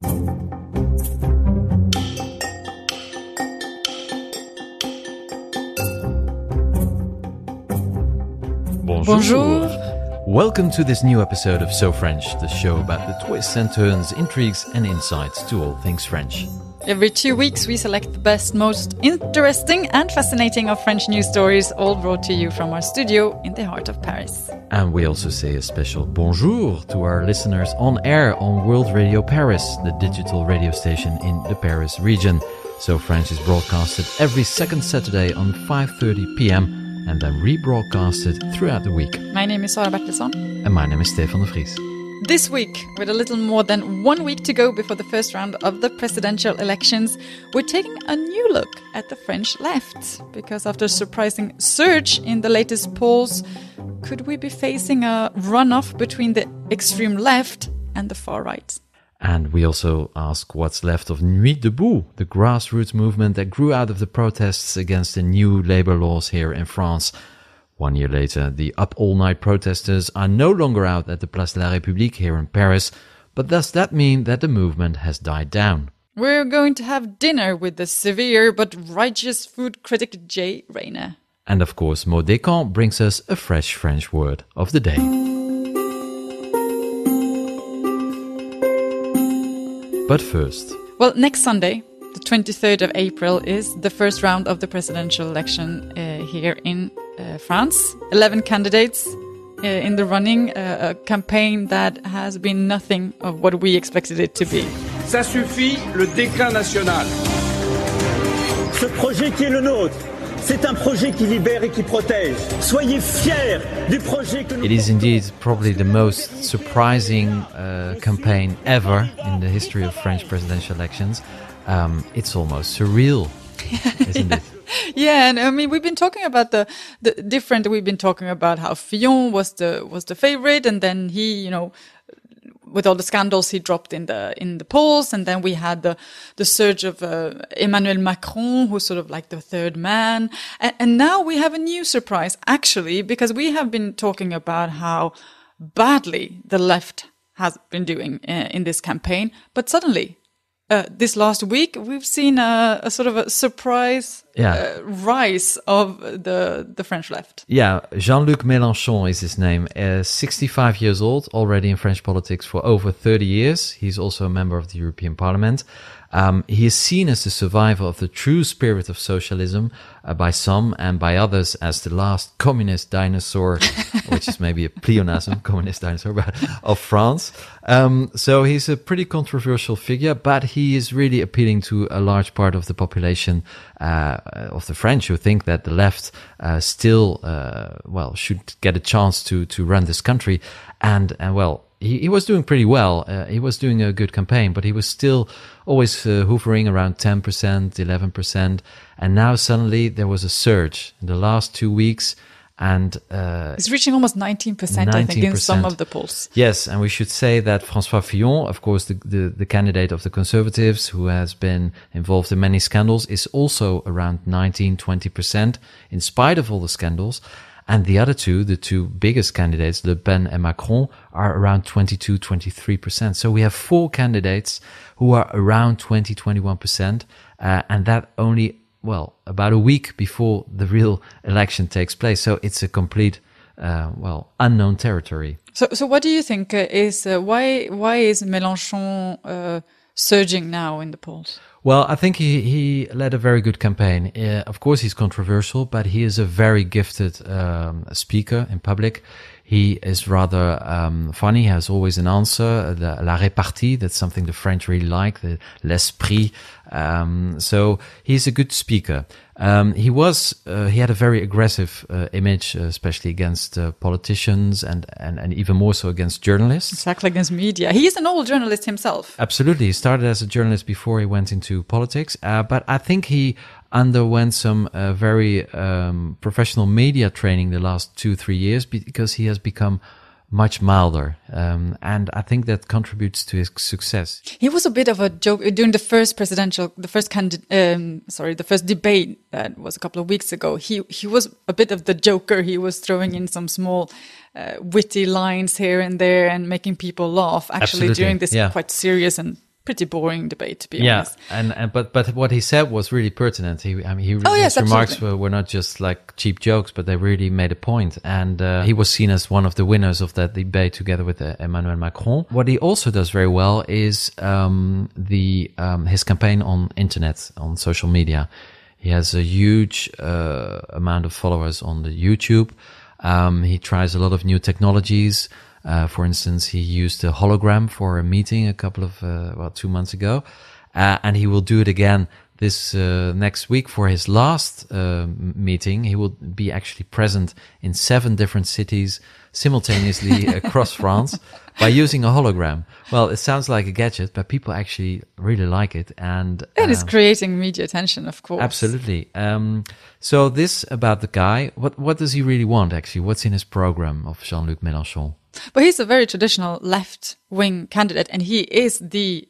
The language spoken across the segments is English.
Bonjour. Welcome to this new episode of So French, the show about the twists and turns, intrigues and insights to all things French. Every 2 weeks we select the best, most interesting and fascinating of French news stories, all brought to you from our studio in the heart of Paris. And we also say a special bonjour to our listeners on air on World Radio Paris, the digital radio station in the Paris region. So French is broadcasted every second Saturday on 5:30 p.m. and then rebroadcasted throughout the week. My name is Sara Bertilsson. And my name is Stefan Vries. This week, with a little more than 1 week to go before the first round of the presidential elections, we're taking a new look at the French left. Because after a surprising surge in the latest polls, could we be facing a runoff between the extreme left and the far right? And we also ask what's left of Nuit Debout, the grassroots movement that grew out of the protests against the new labor laws here in France. 1 year later, the up all-night protesters are no longer out at the Place de la République here in Paris, but does that mean that the movement has died down? We're going to have dinner with the severe but righteous food critic Jay Rayner. And of course, Maud Descamps brings us a fresh French word of the day. But first... Well, next Sunday, the 23rd of April, is the first round of the presidential election here in France. 11 candidates in the running, a campaign that has been nothing of what we expected it to be. Ça suffit, le déclin national. Ce projet qui est le nôtre, c'est un projet qui libère et qui protège. Soyez fiers du projet que nous... It is indeed probably the most surprising campaign ever in the history of French presidential elections. It's almost surreal, isn't it? Yeah, and I mean we've been talking about the different. We've been talking about how Fillon was the favorite, and then he, you know, with all the scandals, he dropped in the polls, and then we had the surge of Emmanuel Macron, who's sort of like the third man, and now we have a new surprise actually, because we have been talking about how badly the left has been doing in this campaign, but suddenly. This last week, we've seen a sort of a surprise rise of the French left. Yeah, Jean-Luc Mélenchon is his name. 65 years old, already in French politics for over 30 years. He's also a member of the European Parliament. He is seen as the survivor of the true spirit of socialism by some and by others as the last communist dinosaur, which is maybe a pleonasm, communist dinosaur, of France. So he's a pretty controversial figure, but he is really appealing to a large part of the population of the French who think that the left still, should get a chance to run this country. And he was doing pretty well. He was doing a good campaign, but he was still always hovering around 10%, 11%. And now suddenly there was a surge in the last 2 weeks. And it's reaching almost 19%, I think, in some of the polls. Yes, and we should say that François Fillon, of course, the candidate of the Conservatives, who has been involved in many scandals, is also around 19, 20%, in spite of all the scandals. And the other two, the two biggest candidates, Le Pen and Macron, are around 22, 23%. So we have 4 candidates who are around 20, 21%. And that only, about a week before the real election takes place. So it's a complete, unknown territory. So what do you think is, why is Mélenchon surging now in the polls? Well, I think he led a very good campaign. Of course, he's controversial, but he is a very gifted speaker in public. He is rather funny. He has always an answer. La répartie, that's something the French really like, l'esprit. So he's a good speaker. He had a very aggressive image, especially against politicians and even more so against journalists. Exactly, against media. He is an old journalist himself. Absolutely. He started as a journalist before he went into politics. But I think he underwent some very professional media training the last 2-3 years because he has become much milder, and I think that contributes to his success. He was a bit of a joke during the first debate that was a couple of weeks ago. He was a bit of the joker. He was throwing in some small witty lines here and there and making people laugh. Actually, during this quite serious and pretty boring debate, to be honest. But what he said was really pertinent. His remarks were not just like cheap jokes, but they really made a point. And he was seen as one of the winners of that debate together with Emmanuel Macron. What he also does very well is his campaign on internet, on social media. He has a huge amount of followers on the YouTube. He tries a lot of new technologies. For instance, he used a hologram for a meeting a couple of 2 months ago, and he will do it again this next week for his last meeting. He will be actually present in 7 different cities simultaneously across France by using a hologram. Well, it sounds like a gadget, but people actually really like it, and it is creating media attention, of course. Absolutely. So this about the guy. What does he really want? Actually, what's in his program of Jean-Luc Mélenchon? But he's a very traditional left-wing candidate, and he is the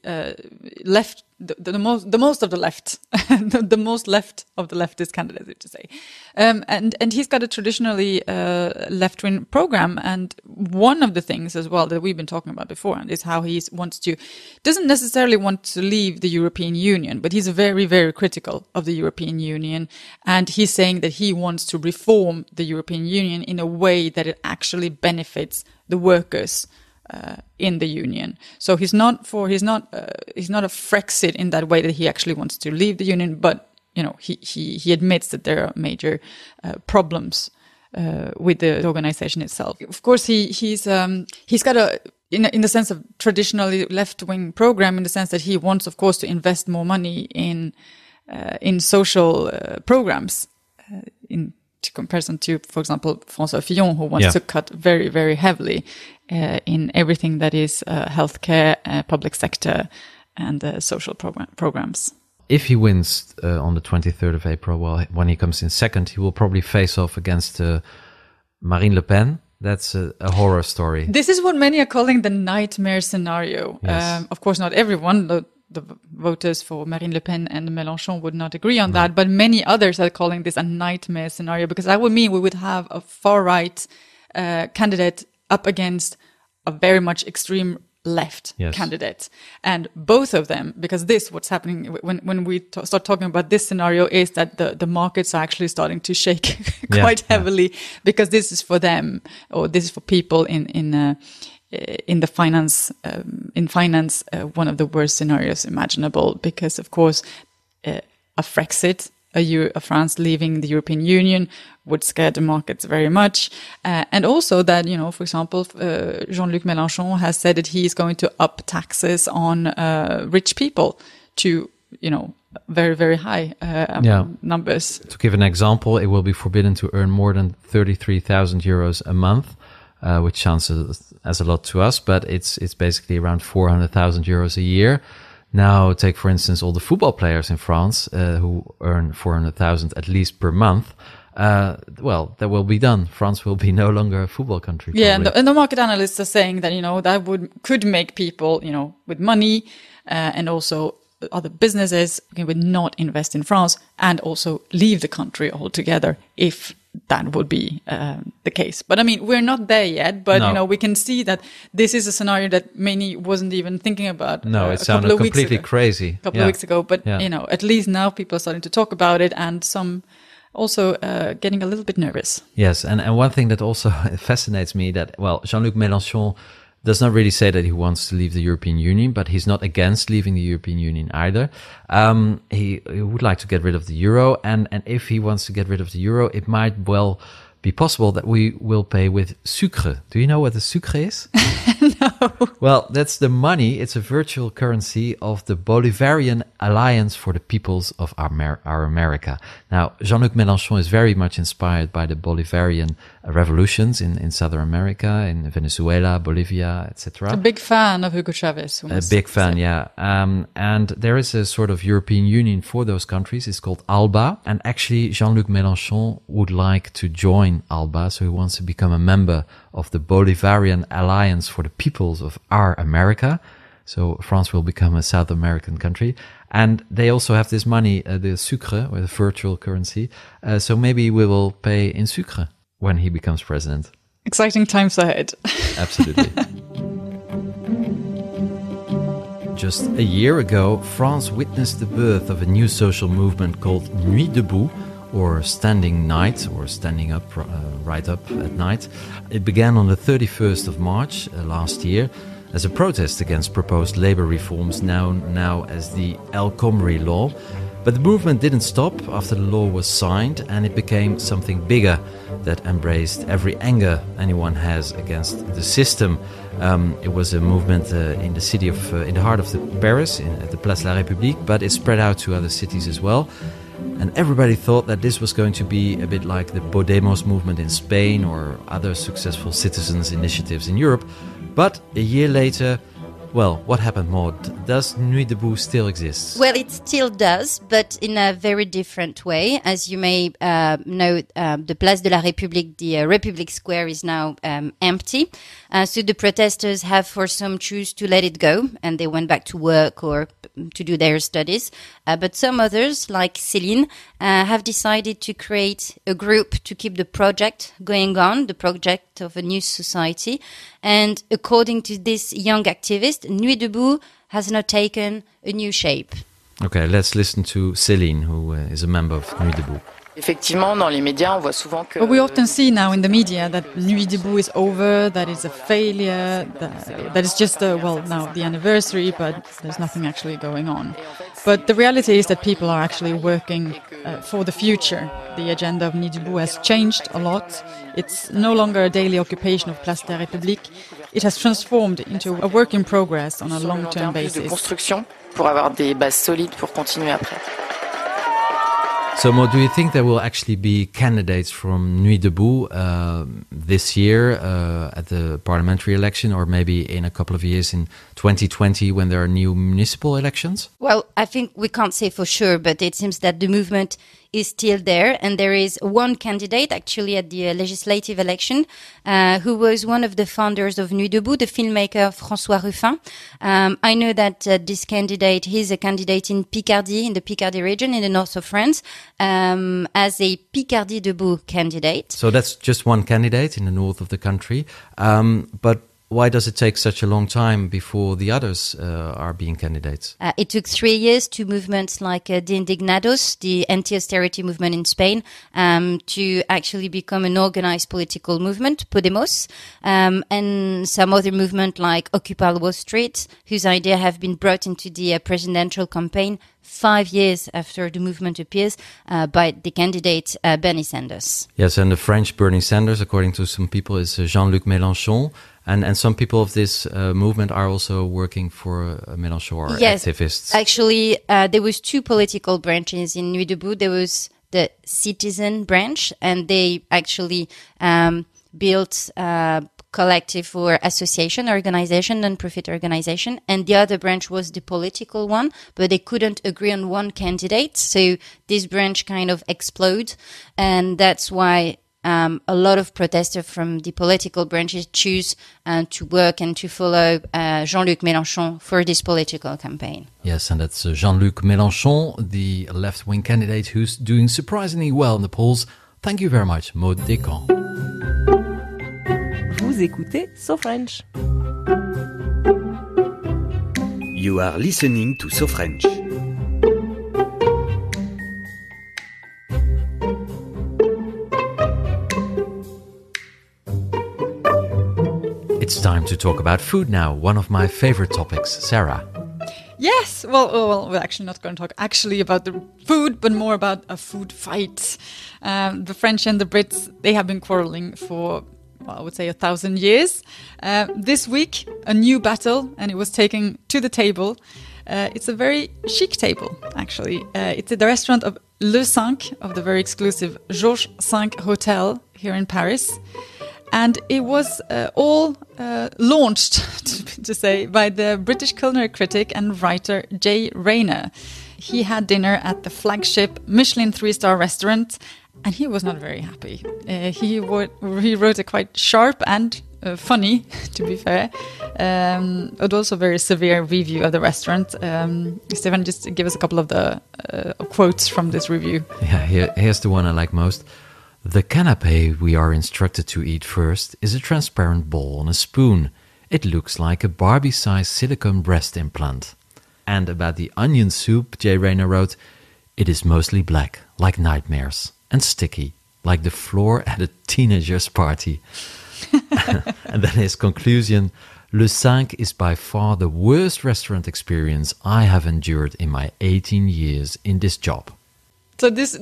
left, the most of the left, the most left of the leftist candidates, if to say. And he's got a traditionally left-wing program, and one of the things as well that we've been talking about before is how he doesn't necessarily want to leave the European Union, but he's very, very critical of the European Union, and he's saying that he wants to reform the European Union in a way that it actually benefits the workers in the union. So he's not a Frexit in that way that he actually wants to leave the union, but he admits that there are major problems with the organization itself. Of course, he's got a in the sense of traditionally left-wing program, in the sense that he wants, of course, to invest more money in social programs in comparison to, for example, François Fillon, who wants to cut very, very heavily in everything that is healthcare, public sector, and social programs. If he wins on the 23rd of April, well, when he comes in second, he will probably face off against Marine Le Pen. That's a horror story. This is what many are calling the nightmare scenario. Yes. Of course, not everyone, the voters for Marine Le Pen and Mélenchon would not agree on that, but many others are calling this a nightmare scenario, because that would mean we would have a far-right candidate up against a very much extreme left candidate. And both of them, because what's happening when we start talking about this scenario, is that the markets are actually starting to shake quite heavily, because this is for them, or this is for people in the finance, one of the worst scenarios imaginable, because of course, a Frexit, a France leaving the European Union would scare the markets very much. And also that, for example, Jean-Luc Mélenchon has said that he is going to up taxes on rich people to, very, very high numbers. To give an example, it will be forbidden to earn more than 33,000 euros a month, which sounds as a lot to us, but it's basically around 400,000 euros a year. Now, take, for instance, all the football players in France who earn 400,000 at least per month. Well, that will be done. France will be no longer a football country. Yeah, and the market analysts are saying that, that could make people, with money and also other businesses would not invest in France and also leave the country altogether if that would be the case. But I mean, we're not there yet, but we can see that this is a scenario that many wasn't even thinking about. No, it sounded completely crazy a couple of weeks ago, but at least now people are starting to talk about it, and some also getting a little bit nervous. Yes, and one thing that also fascinates me, that, well, Jean-Luc Mélenchon does not really say that he wants to leave the European Union, but he's not against leaving the European Union either. He would like to get rid of the euro, and if he wants to get rid of the euro, it might well be possible that we will pay with sucre. Do you know what the sucre is? No. Well, that's the money. It's a virtual currency of the Bolivarian Alliance for the Peoples of our America. Now, Jean-Luc Mélenchon is very much inspired by the Bolivarian revolutions in Southern America, in Venezuela, Bolivia, etc. A big fan of Hugo Chavez. A big fan, yeah. And there is a sort of European Union for those countries. It's called ALBA. And actually, Jean-Luc Mélenchon would like to join ALBA, so he wants to become a member of the Bolivarian Alliance for the Peoples of our America. So France will become a South American country. And they also have this money, the sucre, or the virtual currency. So maybe we will pay in sucre when he becomes president. Exciting times ahead. Absolutely. Just a year ago, France witnessed the birth of a new social movement called Nuit Debout, or Standing Night, or Standing Up, right up at night. It began on the 31st of March last year as a protest against proposed labor reforms known now as the El Khomri law. But the movement didn't stop after the law was signed, and it became something bigger that embraced every anger anyone has against the system. It was a movement in the city of, in the heart of Paris, at the Place de la République, but it spread out to other cities as well. And everybody thought that this was going to be a bit like the Podemos movement in Spain or other successful citizens' initiatives in Europe. But a year later, well, what happened, Maud? Does Nuit Debout still exist? Well, it still does, but in a very different way. As you may know, the Place de la République, the Republic Square, is now empty. So the protesters have, for some, choose to let it go, and they went back to work or to do their studies. But some others, like Céline, have decided to create a group to keep the project going on, the project of a new society. And according to this young activist, Nuit Debout has now taken a new shape. Okay, let's listen to Céline, who is a member of Nuit Debout. Effectivement, dans les médias, on voit souvent que... But we often see now in the media that Nuit Debout is over, that it's a failure, that it's just, now the anniversary, but there's nothing actually going on. But the reality is that people are actually working for the future. The agenda of Nuit Debout has changed a lot. It's no longer a daily occupation of Place de la République. It has transformed into a work in progress on a long-term basis. de construction pour avoir des bases solides pour continuer après. So, Mo, do you think there will actually be candidates from Nuit Debout this year at the parliamentary election, or maybe in a couple of years in 2020 when there are new municipal elections? Well, I think we can't say for sure, but it seems that the movement is still there. And there is one candidate actually at the legislative election who was one of the founders of Nuit Debout, the filmmaker François Ruffin. I know that this candidate, he's a candidate in Picardy, in the Picardy region in the north of France, as a Picardy Debout candidate. So that's just one candidate in the north of the country. But why does it take such a long time before the others are being candidates? It took 3 years to movements like the Indignados, the anti-austerity movement in Spain, to actually become an organized political movement, Podemos, and some other movement like Occupy Wall Street, whose idea have been brought into the presidential campaign 5 years after the movement appears by the candidate Bernie Sanders. Yes, and the French Bernie Sanders, according to some people, is Jean-Luc Mélenchon. And some people of this movement are also working for Mélenchon, or activists. Actually, there was two political branches in Nuit Debout. There was the citizen branch, and they actually built collective or association, organization, non-profit organization. And the other branch was the political one, but they couldn't agree on one candidate. So this branch kind of exploded. And that's why a lot of protesters from the political branches choose to work and to follow Jean-Luc Mélenchon for this political campaign. Yes, and that's Jean-Luc Mélenchon, the left-wing candidate who's doing surprisingly well in the polls. Thank you very much, Maud Descamps. Vous écoutez So French. You are listening to So French. It's time to talk about food now, one of my favorite topics. Sara. Yes, well, we're actually not going to talk actually about the food, but more about a food fight. The French and the Brits, they have been quarreling for, well, I would say 1,000 years. This week, a new battle, and it was taken to the table. It's a very chic table, actually. It's at the restaurant of Le Cinq, of the very exclusive Georges V Hotel here in Paris. And it was all launched, to say, by the British culinary critic and writer Jay Rayner. He had dinner at the flagship Michelin 3-star restaurant, and he was not very happy. He wrote a quite sharp and funny, to be fair, but also very severe review of the restaurant. Stefan, just give us a couple of the quotes from this review. Yeah, here's the one I like most. The canapé we are instructed to eat first is a transparent ball on a spoon. It looks like a Barbie-sized silicone breast implant. And about the onion soup, Jay Rayner wrote, "It is mostly black, like nightmares, and sticky, like the floor at a teenager's party." And then his conclusion, "Le 5 is by far the worst restaurant experience I have endured in my 18 years in this job." So this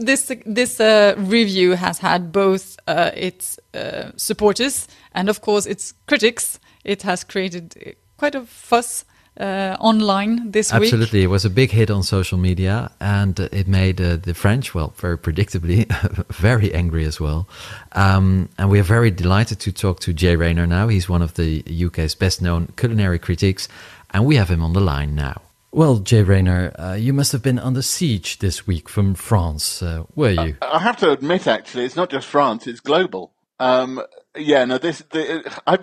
review has had both its supporters and, of course, its critics. It has created quite a fuss online this week. Absolutely. It was a big hit on social media, and it made the French, well, very predictably, very angry as well. And we are very delighted to talk to Jay Rayner now. He's one of the UK's best-known culinary critics, and we have him on the line now. Well, Jay Rayner, you must have been under siege this week from France, were you? I have to admit, actually, it's not just France, it's global. I've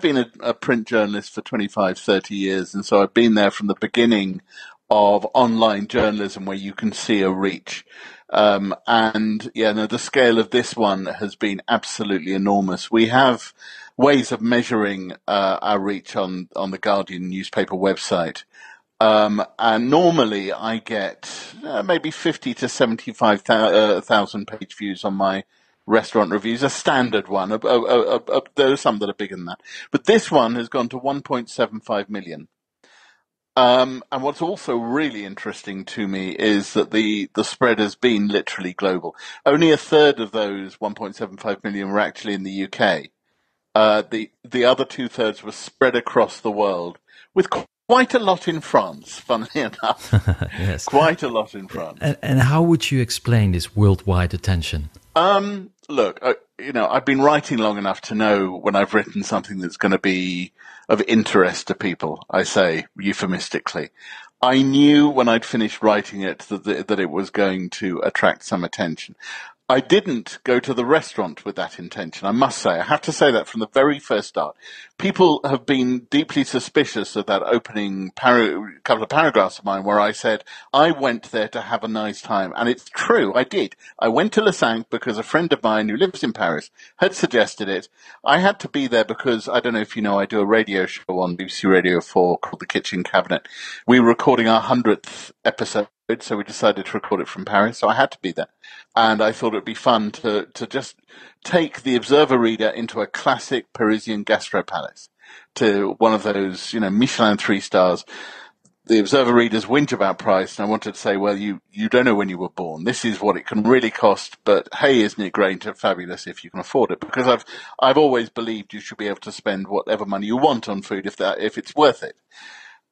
been a print journalist for 25, 30 years, and so I've been there from the beginning of online journalism where you can see a reach. The scale of this one has been absolutely enormous. We have ways of measuring our reach on the Guardian newspaper website. And normally I get maybe 50 to 75,000 page views on my restaurant reviews, a standard one. There are some that are bigger than that. But this one has gone to 1.75 million. And what's also really interesting to me is that the spread has been literally global. Only a third of those 1.75 million were actually in the UK. The other 2/3 were spread across the world, with quite a lot in France, funnily enough. Yes. Quite a lot in France. And how would you explain this worldwide attention? Look, I've been writing long enough to know when I've written something that's going to be of interest to people, I say euphemistically. I knew when I'd finished writing it that it was going to attract some attention. I didn't go to the restaurant with that intention, I must say. I have to say that from the very first start. People have been deeply suspicious of that opening couple of paragraphs of mine where I said, I went there to have a nice time. And it's true, I did. I went to Le 5 because a friend of mine who lives in Paris had suggested it. I had to be there because, I don't know if you know, I do a radio show on BBC Radio 4 called The Kitchen Cabinet. We were recording our 100th episode, so we decided to record it from Paris, so I had to be there. And I thought it would be fun to just take the Observer reader into a classic Parisian gastro palace, to one of those, Michelin 3 stars. The Observer readers whinge about price, and I wanted to say, well, you don't know when you were born. This is what it can really cost, but hey, isn't it great and fabulous if you can afford it? Because I've always believed you should be able to spend whatever money you want on food if it's worth it.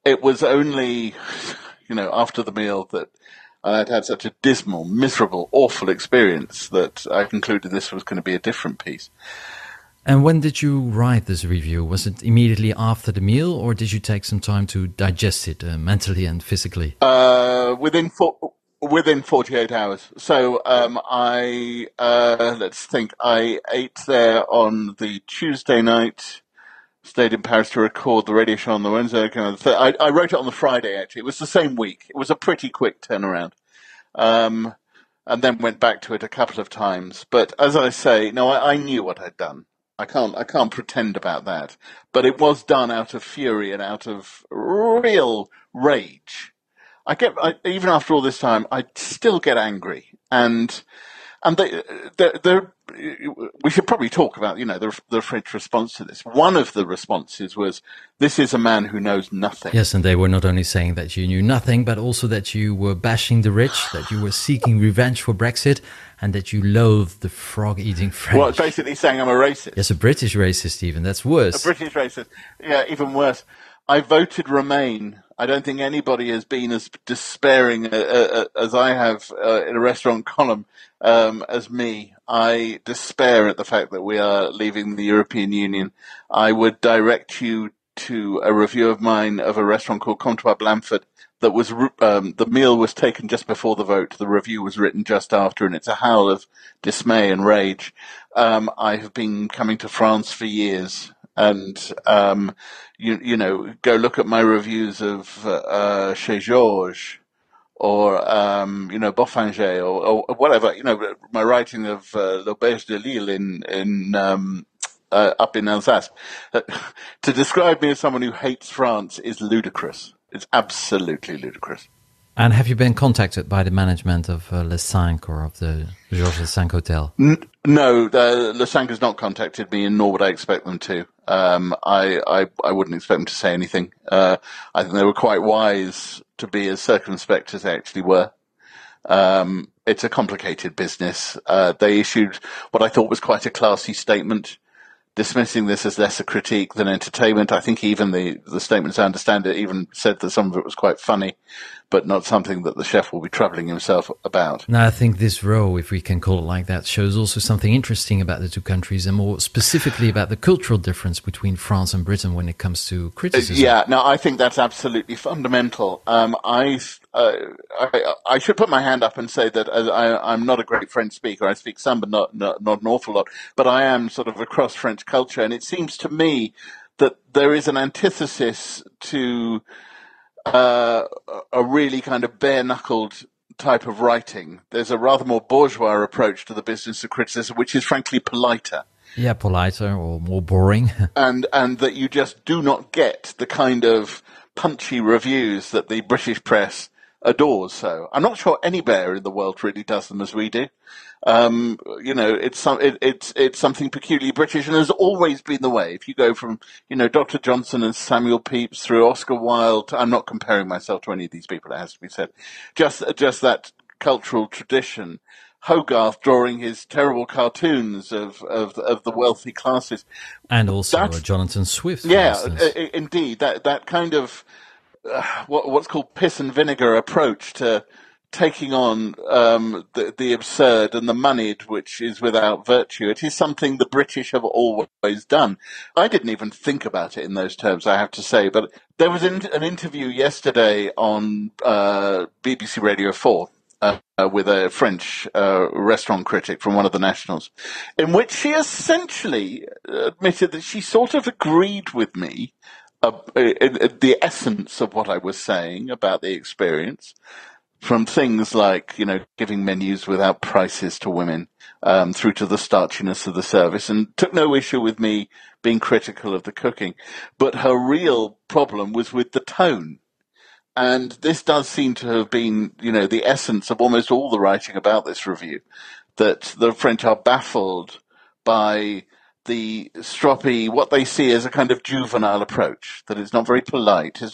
It was only, after the meal that I'd had such a dismal, miserable, awful experience that I concluded this was going to be a different piece. And when did you write this review? Was it immediately after the meal, or did you take some time to digest it mentally and physically? Within 48 hours. So I ate there on the Tuesday night, stayed in Paris to record the radio show on the Wednesday. I wrote it on the Friday, actually. It was the same week. It was a pretty quick turnaround. And then went back to it a couple of times. But as I say, no, I knew what I'd done. I can't pretend about that. But it was done out of fury and out of real rage. Even after all this time, I still get angry. And we should probably talk about, the French response to this. One of the responses was, this is a man who knows nothing. Yes, and they were not only saying that you knew nothing, but also that you were bashing the rich, that you were seeking revenge for Brexit, and that you loathed the frog-eating French. Well, basically saying I'm a racist. Yes, a British racist even. That's worse. A British racist. Yeah, even worse. I voted Remain. I don't think anybody has been as despairing as I have in a restaurant column as me. I despair at the fact that we are leaving the European Union. I would direct you to a review of mine of a restaurant called Comptoir Blanford that was the meal was taken just before the vote. The review was written just after, and it's a howl of dismay and rage. I have been coming to France for years. And, go look at my reviews of Chez Georges or, Boffinger or whatever, my writing of L'Auberge de Lille up in Alsace. To describe me as someone who hates France is ludicrous. It's absolutely ludicrous. And have you been contacted by the management of Le Cinq or of the Georges V Hotel? No, Le Cinq has not contacted me, and nor would I expect them to. I wouldn't expect them to say anything. I think they were quite wise to be as circumspect as they actually were. It's a complicated business. They issued what I thought was quite a classy statement, dismissing this as less a critique than entertainment. I think even the statement, as I understand it, even said that some of it was quite funny, but not something that the chef will be troubling himself about. Now, I think this row, if we can call it like that, shows also something interesting about the two countries, and more specifically about the cultural difference between France and Britain when it comes to criticism. I think that's absolutely fundamental. I should put my hand up and say that I'm not a great French speaker. I speak some, but not an awful lot. But I am sort of across French culture, and it seems to me that there is an antithesis to a really kind of bare-knuckled type of writing. There's a rather more bourgeois approach to the business of criticism, which is frankly politer. Yeah, politer or more boring. and that you just do not get the kind of punchy reviews that the British press adores. So I'm not sure anywhere in the world really does them as we do. It's something peculiarly British, and has always been the way. If you go from, Dr. Johnson and Samuel Pepys through Oscar Wilde, I'm not comparing myself to any of these people, it has to be said. Just that cultural tradition. Hogarth drawing his terrible cartoons of the wealthy classes, and also Jonathan Swift. Indeed, that kind of what's called piss and vinegar approach to taking on the absurd and the moneyed, which is without virtue. It is something the British have always done. I didn't even think about it in those terms, I have to say, but there was an interview yesterday on BBC Radio 4 with a French restaurant critic from one of the nationals, in which she essentially admitted that she sort of agreed with me the essence of what I was saying about the experience, from things like, giving menus without prices to women, through to the starchiness of the service, and took no issue with me being critical of the cooking. But her real problem was with the tone. And this does seem to have been, the essence of almost all the writing about this review, that the French are baffled by the stroppy, what they see as a kind of juvenile approach, that it's not very polite. It's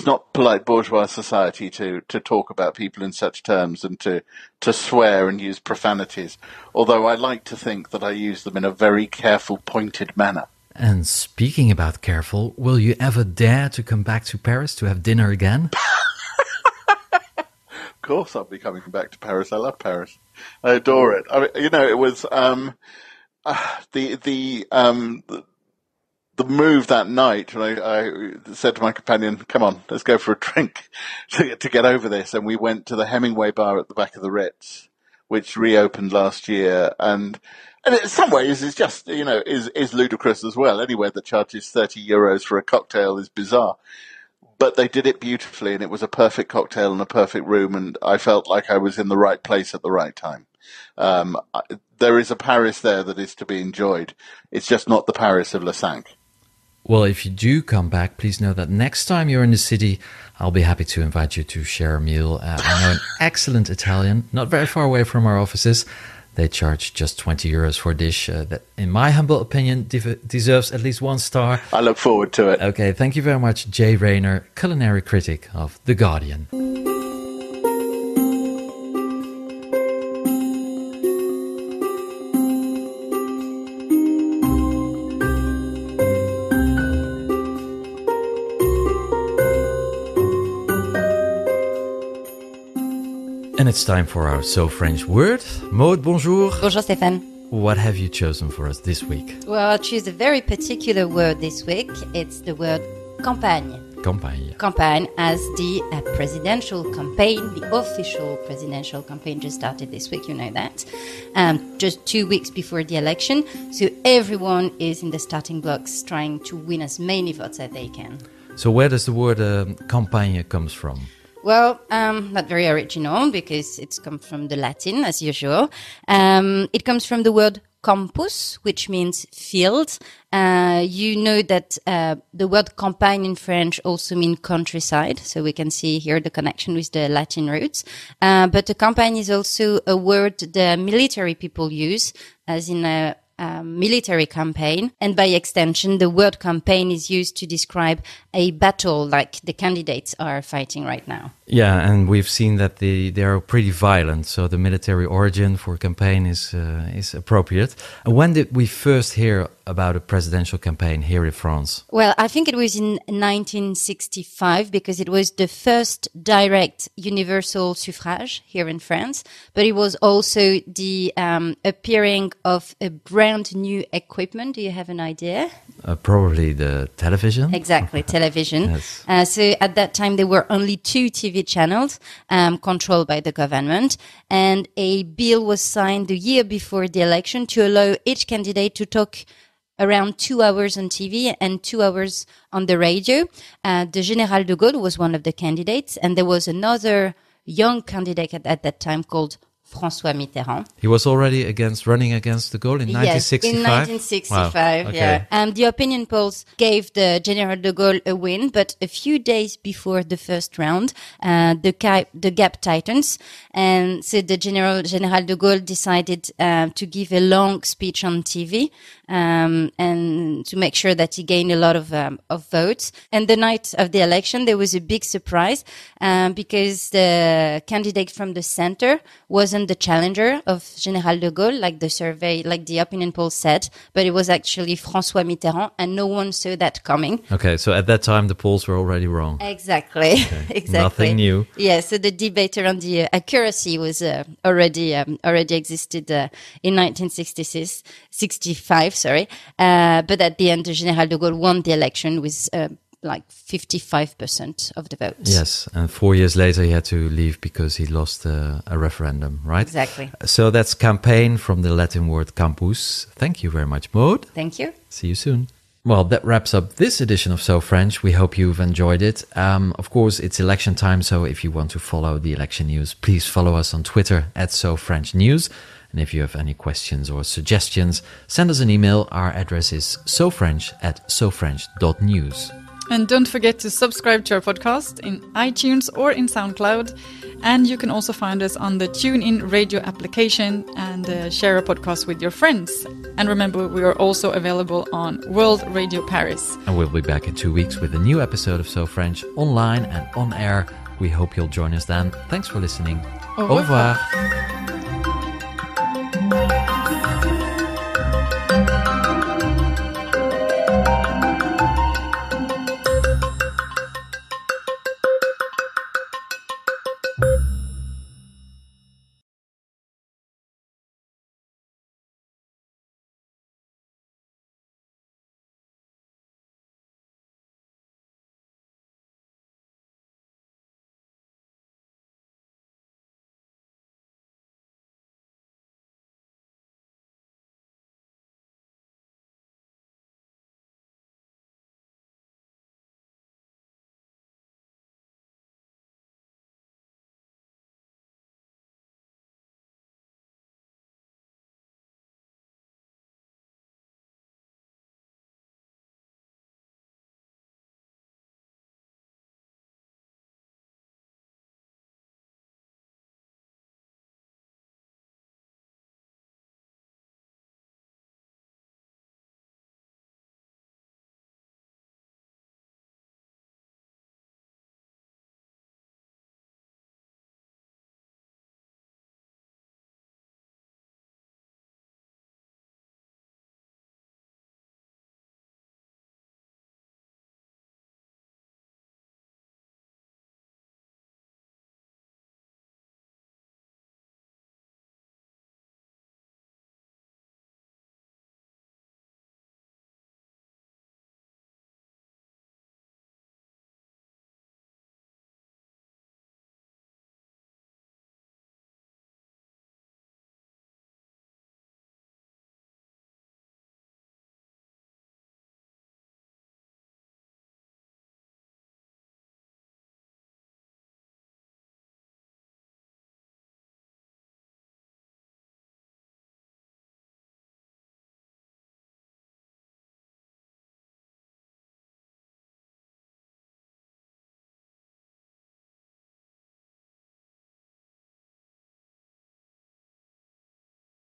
not polite bourgeois society to talk about people in such terms and to swear and use profanities. Although I like to think that I use them in a very careful, pointed manner. And speaking about careful, will you ever dare to come back to Paris to have dinner again? Of course I'll be coming back to Paris. I love Paris. I adore it. It was the move that night when I said to my companion, come on, let's go for a drink to get over this. And we went to the Hemingway bar at the back of the Ritz, which reopened last year. And in some ways is just, is ludicrous as well. Anywhere that charges €30 for a cocktail is bizarre. But they did it beautifully, and it was a perfect cocktail and a perfect room, and I felt like I was in the right place at the right time. There is a Paris there that is to be enjoyed. It's just not the Paris of Le Cinq. Well, if you do come back, please know that next time you're in the city, I'll be happy to invite you to share a meal. I know an excellent Italian, not very far away from our offices. They charge just €20 for a dish that, in my humble opinion, deserves at least 1 star. I look forward to it. Okay, thank you very much, Jay Rayner, culinary critic of The Guardian. And it's time for our So French word. Maud, bonjour. Bonjour, Stefan. What have you chosen for us this week? Well, I choose a very particular word this week. It's the word campagne. Campagne. Campagne, as the presidential campaign, the official presidential campaign just started this week, you know that. Just 2 weeks before the election. So everyone is in the starting blocks trying to win as many votes as they can. So where does the word campagne comes from? Well, not very original because it's come from the Latin as usual. It comes from the word campus, which means field. You know that the word campagne in French also means countryside. So we can see here the connection with the Latin roots. But the campagne is also a word the military people use, as in a military campaign. And by extension, the word campaign is used to describe a battle like the candidates are fighting right now. Yeah, and we've seen that they are pretty violent, so the military origin for campaign is appropriate. When did we first hear about a presidential campaign here in France? Well, I think it was in 1965 because it was the first direct universal suffrage here in France, but it was also the appearing of a brand new equipment. Do you have an idea? Probably the television. Exactly, television. Yes. So at that time, there were only 2 TV channels controlled by the government, and a bill was signed the year before the election to allow each candidate to talk around 2 hours on TV and 2 hours on the radio. The Général de Gaulle was one of the candidates, and there was another young candidate at that time called François Mitterrand. He was already running against de Gaulle in 1965? Yes, in 1965, wow. Okay. yeah. The opinion polls gave the General de Gaulle a win, but a few days before the first round, the gap tightens. And so the General de Gaulle decided to give a long speech on TV and to make sure that he gained a lot of votes. And the night of the election, there was a big surprise because the candidate from the center wasn't the challenger of Général de Gaulle, like the survey, like the opinion poll said, but it was actually François Mitterrand, and no one saw that coming. Okay, so at that time the polls were already wrong. Exactly, Okay. exactly. Nothing new. Yeah, so the debate around the accuracy was already existed in 1965. But at the end, the Général de Gaulle won the election with like 55% of the votes. Yes, and 4 years later he had to leave because he lost a referendum, right? Exactly. So that's campaign from the Latin word campus. Thank you very much, Maud. Thank you. See you soon. Well, that wraps up this edition of So French. We hope you've enjoyed it. Of course, it's election time, so if you want to follow the election news, please follow us on Twitter @SoFrenchNews. And if you have any questions or suggestions, send us an email. Our address is sofrench@sofrench.news. And don't forget to subscribe to our podcast in iTunes or in SoundCloud. And you can also find us on the TuneIn radio application and share a podcast with your friends. And remember, we are also available on World Radio Paris. And we'll be back in 2 weeks with a new episode of So French online and on air. We hope you'll join us then. Thanks for listening. Au revoir. Au revoir.